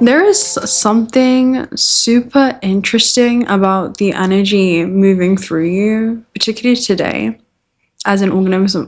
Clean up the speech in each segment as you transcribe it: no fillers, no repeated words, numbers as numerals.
There is something super interesting about the energy moving through you, particularly today, as an organism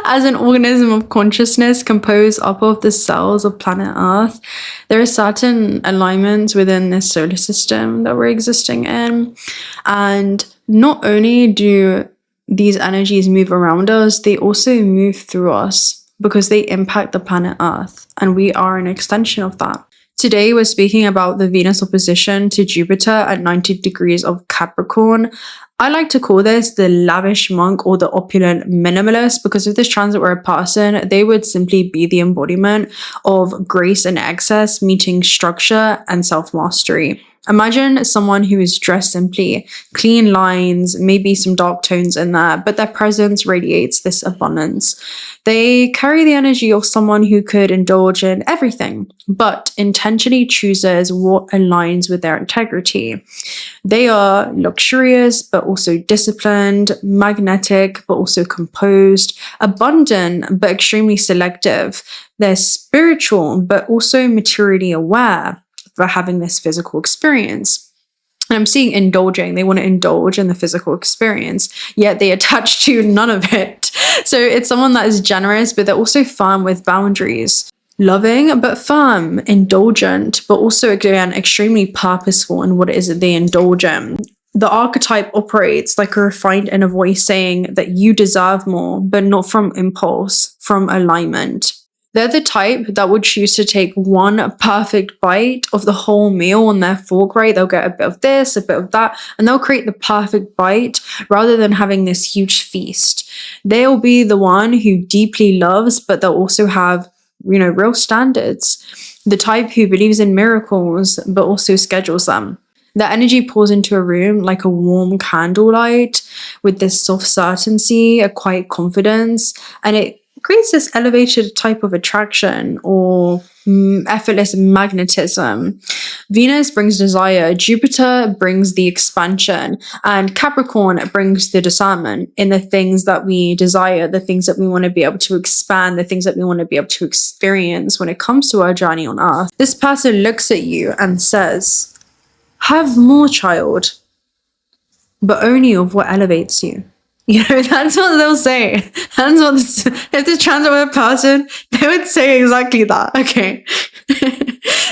as an organism of consciousness composed up of the cells of planet Earth. There are certain alignments within this solar system that we're existing in, and not only do these energies move around us, they also move through us because they impact the planet Earth, and we are an extension of that. Today, we're speaking about the Venus opposition to Jupiter at 90 degrees of Capricorn. I like to call this the lavish monk or the opulent minimalist, because if this transit were a person, they would simply be the embodiment of grace and excess meeting structure and self-mastery. Imagine someone who is dressed simply, clean lines, maybe some dark tones in there, but their presence radiates this abundance. They carry the energy of someone who could indulge in everything, but intentionally chooses what aligns with their integrity. They are luxurious, but also disciplined, magnetic, but also composed, abundant, but extremely selective. They're spiritual, but also materially aware for having this physical experience. And I'm seeing indulging. They want to indulge in the physical experience, yet they attach to none of it. So it's someone that is generous, but they're also firm with boundaries. Loving, but firm, indulgent, but also, again, extremely purposeful in what it is that they indulge in. The archetype operates like a refined inner voice saying that you deserve more, but not from impulse, from alignment. They're the type that would choose to take one perfect bite of the whole meal on their fork, right? They'll get a bit of this, a bit of that, and they'll create the perfect bite rather than having this huge feast. They'll be the one who deeply loves, but they'll also have, real standards. The type who believes in miracles, but also schedules them. The energy pours into a room like a warm candlelight with this soft certainty, a quiet confidence, and it creates this elevated type of attraction or effortless magnetism. Venus brings desire, Jupiter brings the expansion, and Capricorn brings the discernment in the things that we desire, the things that we want to be able to expand, the things that we want to be able to experience when it comes to our journey on Earth. This person looks at you and says, have more, child, but only of what elevates you. That's what they'll say. That's what if this transit were a person, they would say exactly that. Okay.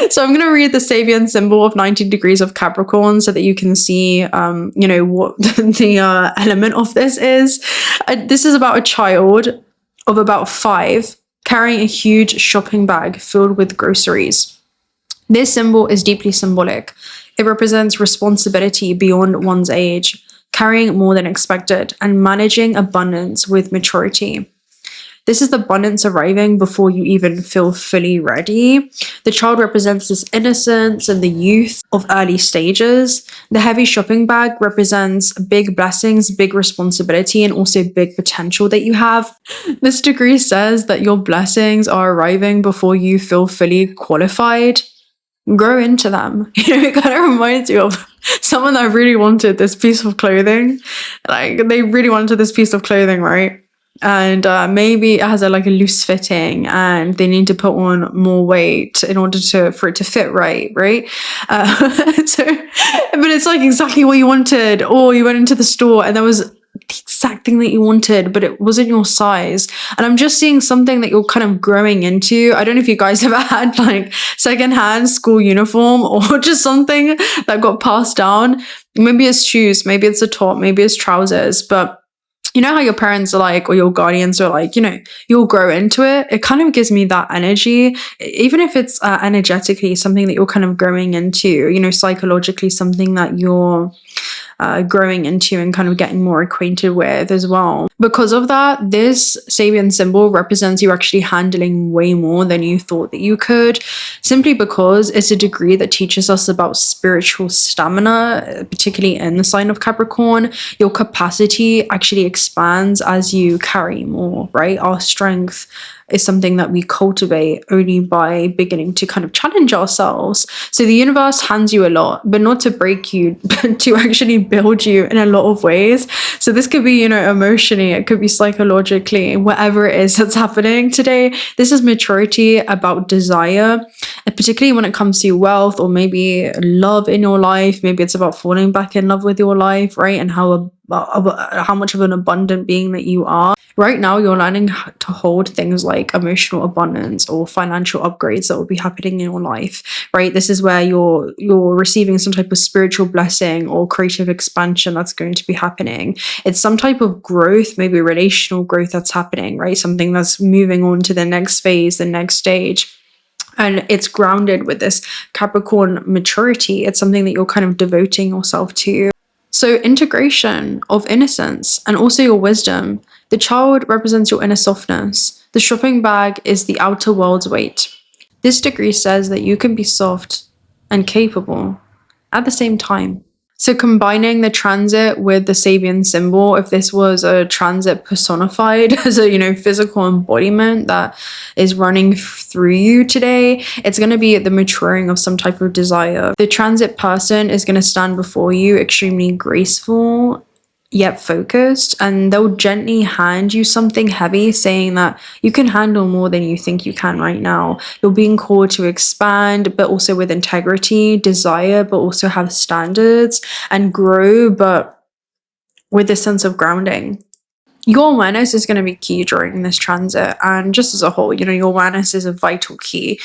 So I'm going to read the Sabian symbol of 90 degrees of Capricorn so that you can see, what the element of this is. This is about a child of about 5 carrying a huge shopping bag filled with groceries. This symbol is deeply symbolic. It represents responsibility beyond one's age, carrying more than expected, and managing abundance with maturity. This is the abundance arriving before you even feel fully ready. The child represents this innocence and the youth of early stages. The heavy shopping bag represents big blessings, big responsibility, and also big potential that you have. This degree says that your blessings are arriving before you feel fully qualified. Grow into them. It kind of reminds you of someone that really wanted this piece of clothing. Like, they really wanted this piece of clothing, right? And maybe it has a loose fitting, and they need to put on more weight in order for it to fit right? But it's like exactly what you wanted, or you went into the store and there was the exact thing that you wanted, but it wasn't your size. And I'm just seeing something that you're kind of growing into. I don't know if you guys ever had secondhand school uniform, or just something that got passed down. Maybe it's shoes, maybe it's a top, maybe it's trousers, but you know how your parents are like, or your guardians are like, you'll grow into it. It kind of gives me that energy, even if it's energetically something that you're kind of growing into, psychologically something that you're growing into and kind of getting more acquainted with as well. Because of that, this Sabian symbol represents you actually handling way more than you thought that you could, simply because it's a degree that teaches us about spiritual stamina, particularly in the sign of Capricorn. Your capacity actually expands as you carry more, right? Our strength is something that we cultivate only by beginning to kind of challenge ourselves. So the universe hands you a lot, but not to break you, but to actually build you in a lot of ways. So this could be, you know, emotionally, it could be psychologically, whatever it is that's happening today. This is maturity about desire, and particularly when it comes to wealth or maybe love in your life. Maybe it's about falling back in love with your life, right? And how much of an abundant being that you are. Right now, you're learning to hold things like emotional abundance or financial upgrades that will be happening in your life, right? This is where you're receiving some type of spiritual blessing or creative expansion that's going to be happening. It's some type of growth, maybe relational growth that's happening, right? Something that's moving on to the next phase, the next stage. And it's grounded with this Capricorn maturity. It's something that you're kind of devoting yourself to. So integration of innocence and also your wisdom. The child represents your inner softness. The shopping bag is the outer world's weight. This degree says that you can be soft and capable at the same time. So combining the transit with the Sabian symbol, if this was a transit personified as a, you know, physical embodiment that is running through you today, it's going to be the maturing of some type of desire. The transit person is going to stand before you extremely graceful yet focused, and they'll gently hand you something heavy, saying that you can handle more than you think you can right now. You're being called to expand, but also with integrity, desire, but also have standards, and grow, but with a sense of grounding. Your awareness is going to be key during this transit, and just as a whole, you know, your awareness is a vital key.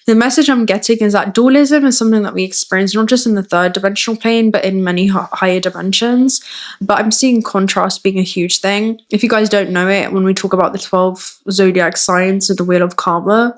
The message I'm getting is that dualism is something that we experience not just in the third dimensional plane, but in many higher dimensions. But I'm seeing contrast being a huge thing. If you guys don't know it, when we talk about the 12 zodiac signs of the wheel of karma,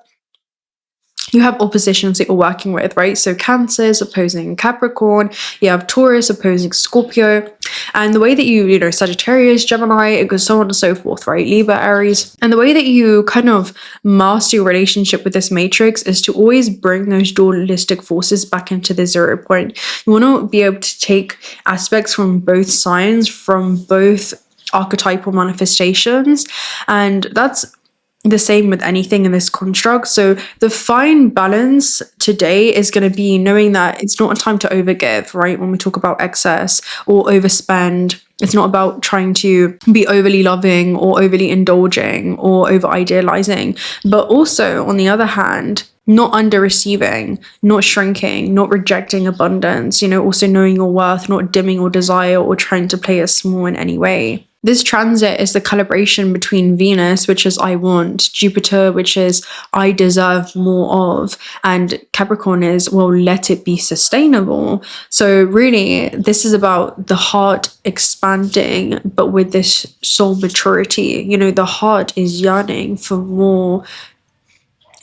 you have oppositions that you're working with, right? So Cancer is opposing Capricorn, you have Taurus opposing Scorpio, and the way that you know, Sagittarius, Gemini, it goes so on and so forth, right? Libra, Aries. And the way that you kind of master your relationship with this matrix is to always bring those dualistic forces back into the 0 point. You want to be able to take aspects from both signs, from both archetypal manifestations, and that's the same with anything in this construct. So the fine balance today is going to be knowing that it's not a time to overgive, right? When we talk about excess or overspend, it's not about trying to be overly loving or overly indulging or over idealizing, but also on the other hand, not under receiving, not shrinking, not rejecting abundance, you know, also knowing your worth, not dimming your desire or trying to play it small in any way. This transit is the calibration between Venus, which is I want, Jupiter, which is I deserve more of, and Capricorn is, well, let it be sustainable. So really, this is about the heart expanding, but with this soul maturity. You know, the heart is yearning for more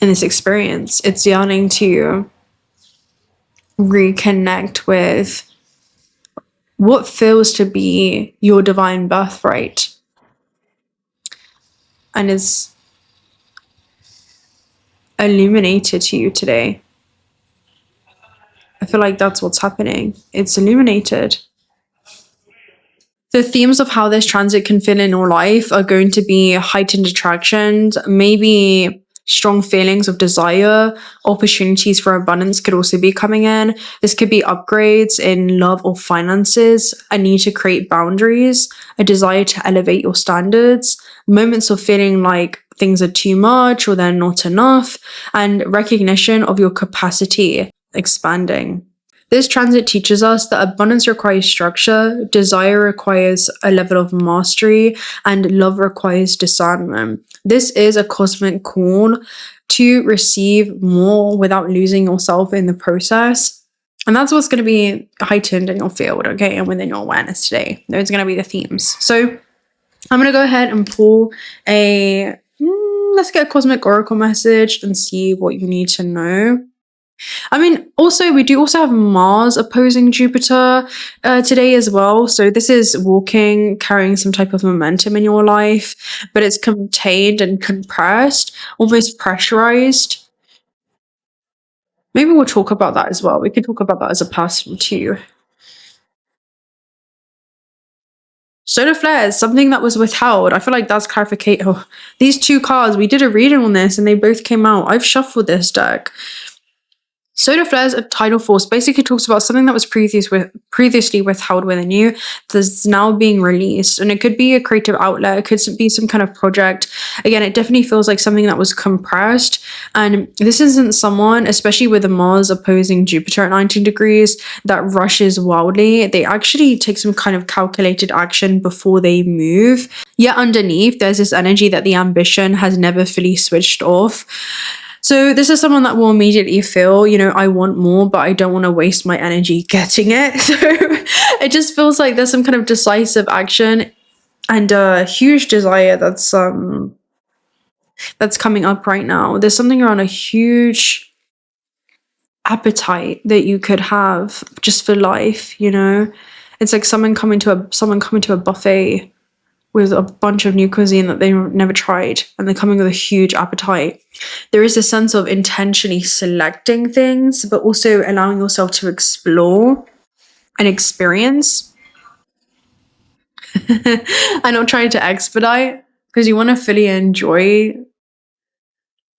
in this experience. It's yearning to reconnect with what feels to be your divine birthright, and is illuminated to you today. I feel like that's what's happening. It's illuminated. The themes of how this transit can feel in your life are going to be heightened attractions, maybe strong feelings of desire, opportunities for abundance could also be coming in. This could be upgrades in love or finances, a need to create boundaries, a desire to elevate your standards, moments of feeling like things are too much or they're not enough, and recognition of your capacity expanding. This transit teaches us that abundance requires structure, desire requires a level of mastery, and love requires discernment. This is a cosmic call to receive more without losing yourself in the process. And that's what's going to be heightened in your field, okay, and within your awareness today. Those are going to be the themes. So I'm going to go ahead and pull let's get a cosmic oracle message and see what you need to know. I mean, also, we do also have Mars opposing Jupiter today as well. So this is carrying some type of momentum in your life, but it's contained and compressed, almost pressurized. Maybe we'll talk about that as well. We could talk about that as a person too. Solar flares, something that was withheld. I feel like that's clarification. Oh, these two cards, we did a reading on this and they both came out. I've shuffled this deck. Solar flares of tidal force basically talks about something that was previously withheld within you that's now being released. And it could be a creative outlet. It could be some kind of project. Again, it definitely feels like something that was compressed. And this isn't someone, especially with a Mars opposing Jupiter at 19 degrees, that rushes wildly. They actually take some kind of calculated action before they move. Yet underneath, there's this energy that the ambition has never fully switched off. So this is someone that will immediately feel, you know, I want more, but I don't want to waste my energy getting it. So it just feels like there's some kind of decisive action and a huge desire that's coming up right now. There's something around a huge appetite that you could have just for life, you know? It's like someone coming to a buffet with a bunch of new cuisine that they've never tried, and they're coming with a huge appetite. There is a sense of intentionally selecting things, but also allowing yourself to explore and experience. And not trying to expedite, because you want to fully enjoy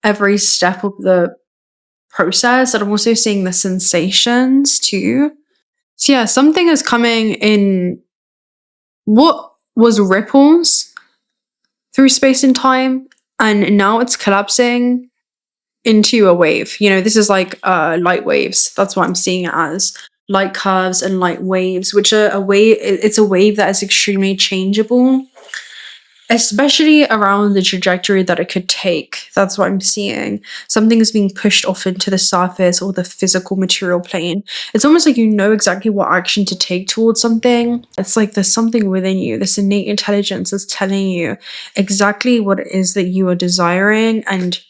every step of the process. And I'm also seeing the sensations too. So yeah, something is coming in what was ripples through space and time, and now it's collapsing into a wave. You know, this is like light waves. That's what I'm seeing it as. Light curves and light waves, which are a wave. It's a wave that is extremely changeable, especially around the trajectory that it could take. That's what I'm seeing. Something is being pushed off into the surface or the physical material plane. It's almost like you know exactly what action to take towards something. It's like there's something within you, this innate intelligence is telling you exactly what it is that you are desiring, and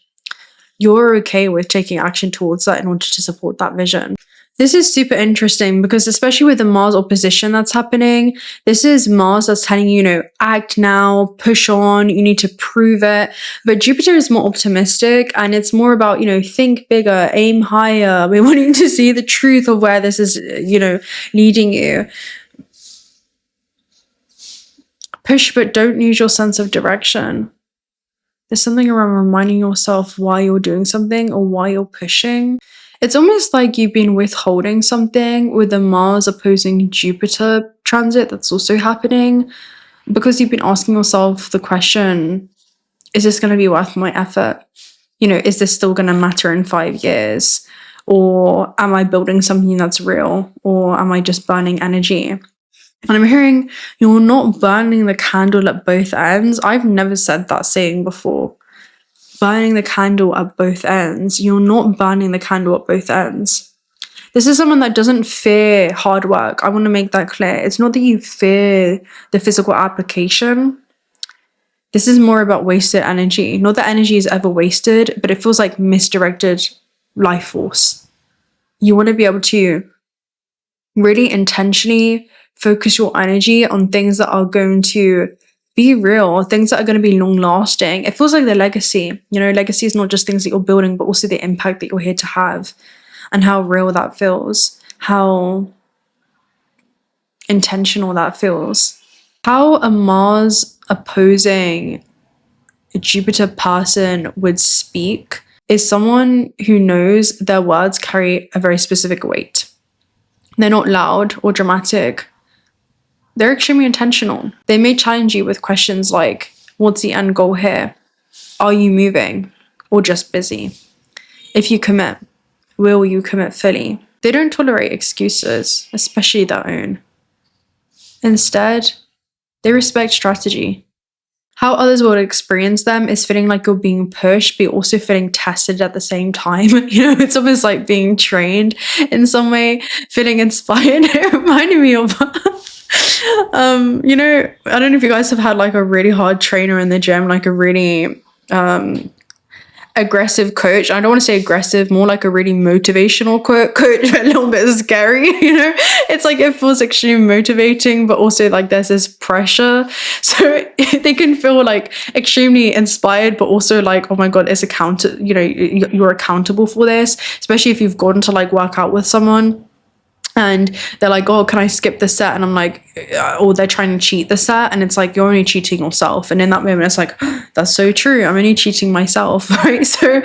you're okay with taking action towards that in order to support that vision. This is super interesting because especially with the Mars opposition that's happening, this is Mars that's telling you, you know, act now, push on, you need to prove it. But Jupiter is more optimistic, and it's more about, you know, think bigger, aim higher. We're wanting to see the truth of where this is, you know, leading you. Push, but don't lose your sense of direction. There's something around reminding yourself why you're doing something or why you're pushing. It's almost like you've been withholding something with the Mars opposing Jupiter transit that's also happening, because you've been asking yourself the question, is this going to be worth my effort? You know, is this still going to matter in 5 years? Or am I building something that's real? Or am I just burning energy? And I'm hearing you're not burning the candle at both ends. I've never said that saying before. Burning the candle at both ends. You're not burning the candle at both ends. This is someone that doesn't fear hard work. I want to make that clear. It's not that you fear the physical application. This is more about wasted energy. Not that energy is ever wasted, but it feels like misdirected life force. You want to be able to really intentionally focus your energy on things that are going to be real, things that are going to be long lasting. It feels like the legacy. You know, legacy is not just things that you're building, but also the impact that you're here to have, and how real that feels, how intentional that feels. How a Mars opposing a Jupiter person would speak is someone who knows their words carry a very specific weight. They're not loud or dramatic. They're extremely intentional. They may challenge you with questions like, what's the end goal here? Are you moving or just busy? If you commit, will you commit fully? They don't tolerate excuses, especially their own. Instead, they respect strategy. How others will experience them is feeling like you're being pushed, but also feeling tested at the same time. You know, it's almost like being trained in some way, feeling inspired. It reminded me of you know, I don't know if you guys have had like a really hard trainer in the gym, like a really aggressive coach. I don't want to say aggressive, more like a really motivational coach, a little bit scary, you know. It's like it feels extremely motivating, but also like there's this pressure, so they can feel like extremely inspired, but also like, oh my god, it's you know, you're accountable for this, especially if you've gone to like work out with someone and they're like, oh, can I skip the set? And I'm like, or they're trying to cheat the set, and it's like you're only cheating yourself. And in that moment it's like, that's so true, I'm only cheating myself, right? So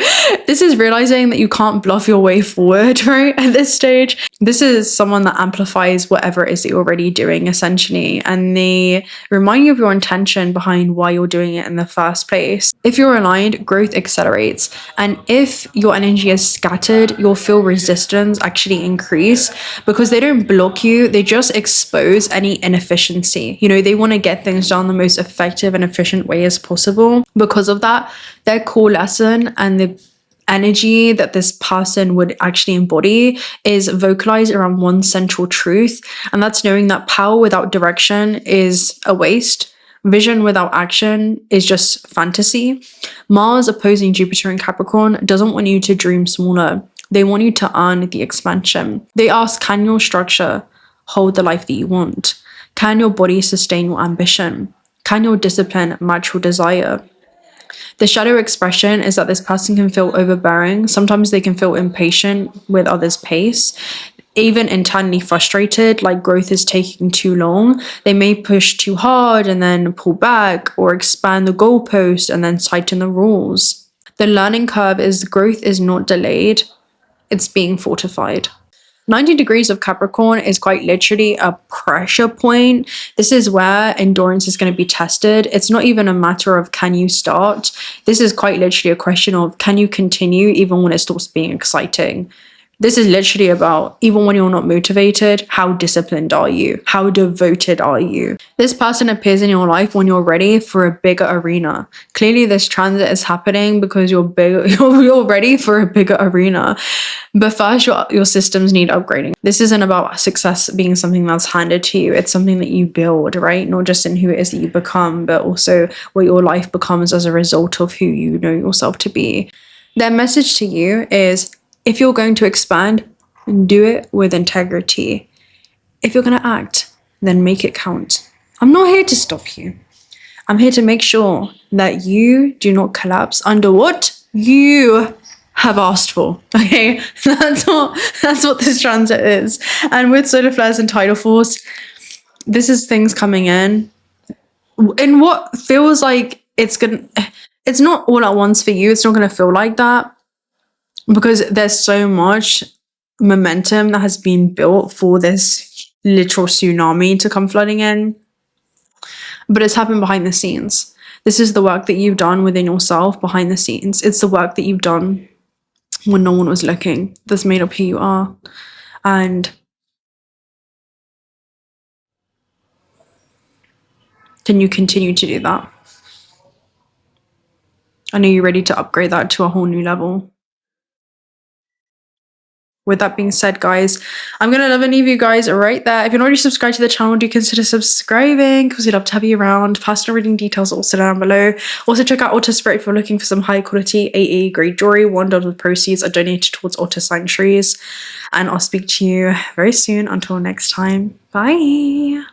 this is realizing that you can't bluff your way forward, right? At this stage, this is someone that amplifies whatever it is that you're already doing, essentially, and they remind you of your intention behind why you're doing it in the first place. If you're aligned, growth accelerates, and if your energy is scattered, you'll feel resistance actually increase, because they don't block you, they just expose any inefficiency. You know, they want to get things done the most effective and efficient way as possible. Because of that, their core lesson and the energy that this person would actually embody is vocalized around one central truth, and that's knowing that power without direction is a waste. Vision without action is just fantasy. Mars opposing Jupiter in Capricorn doesn't want you to dream smaller. They want you to earn the expansion. They ask, can your structure hold the life that you want? Can your body sustain your ambition? Can your discipline match your desire? The shadow expression is that this person can feel overbearing. Sometimes they can feel impatient with others' pace, even internally frustrated, like growth is taking too long. They may push too hard and then pull back, or expand the goalpost and then tighten the rules. The learning curve is growth is not delayed, it's being fortified. 90 degrees of Capricorn is quite literally a pressure point. This is where endurance is going to be tested. It's not even a matter of can you start. This is quite literally a question of can you continue even when it stops being exciting. This is literally about, even when you're not motivated, how disciplined are you? How devoted are you? This person appears in your life when you're ready for a bigger arena. Clearly this transit is happening because you're ready for a bigger arena. But first, your systems need upgrading. This isn't about success being something that's handed to you. It's something that you build, right? Not just in who it is that you become, but also what your life becomes as a result of who you know yourself to be. Their message to you is, if you're going to expand, do it with integrity. If you're going to act, then make it count. I'm not here to stop you. I'm here to make sure that you do not collapse under what you have asked for. Okay, that's what this transit is. And with solar flares and tidal force, this is things coming in what feels like it's not all at once for you. It's not going to feel like that, because there's so much momentum that has been built for this literal tsunami to come flooding in. But it's happened behind the scenes. This is the work that you've done within yourself behind the scenes. It's the work that you've done when no one was looking that's made up who you are. And can you continue to do that? I know you're ready to upgrade that to a whole new level. With that being said, guys, I'm going to love and leave you guys right there. If you're not already subscribed to the channel, do consider subscribing, because we'd love to have you around. Personal reading details are also down below. Also, check out Altar Spirit if you're looking for some high quality AA grade jewelry. $1 of proceeds are donated towards altar sanctuaries. And I'll speak to you very soon. Until next time, bye.